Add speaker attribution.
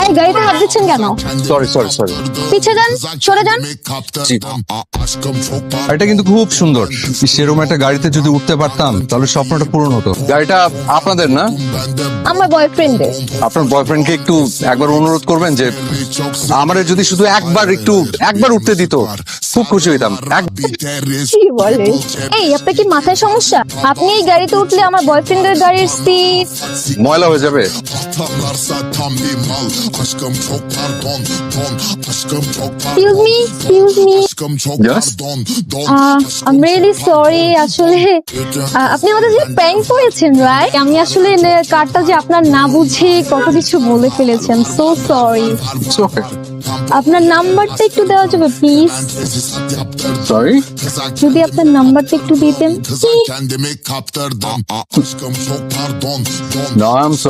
Speaker 1: এই গাড়িতে হাত দিচ্ছেন কেন?
Speaker 2: সরি সরি সরি
Speaker 1: পিছে যান, সরে যান।
Speaker 2: এটা কিন্তু খুব সুন্দর। সেরকম একটা গাড়িতে যদি উঠতে পারতাম তাহলে স্বপ্নটা পূরণ হতো। গাড়িটা আপনাদের না?
Speaker 1: আমার বয়ফ্রেন্ডের।
Speaker 2: আপনার বয়ফ্রেন্ডকে একটু একবার অনুরোধ করবেন যে আমারে যদি শুধু একবার উঠতে দিত, খুব খুশি হইতাম।
Speaker 1: কি বলে? এই আপনার কি মাথায় সমস্যা? আপনি এই গাড়িতে উঠলে আমার বয়ফ্রেন্ডের গাড়ির সিট
Speaker 2: ময়লা হয়ে যাবে।
Speaker 1: Excuse me.
Speaker 2: Yes?
Speaker 1: I'm really sorry. আসলে আপনি আমাদের যে প্র্যাঙ্ক করেছেন, রাইট? আমি আসলে কারটা যে আপনার না বুঝে কত কিছু বলে ফেলেছেন। So sorry.
Speaker 2: It's okay.
Speaker 1: আপনার নাম্বারটা একটু দেওয়া যাবে প্লিজ?
Speaker 2: Sorry?
Speaker 1: যদি আপনার নাম্বারটা একটু দিতেন।
Speaker 2: No, I'm sorry.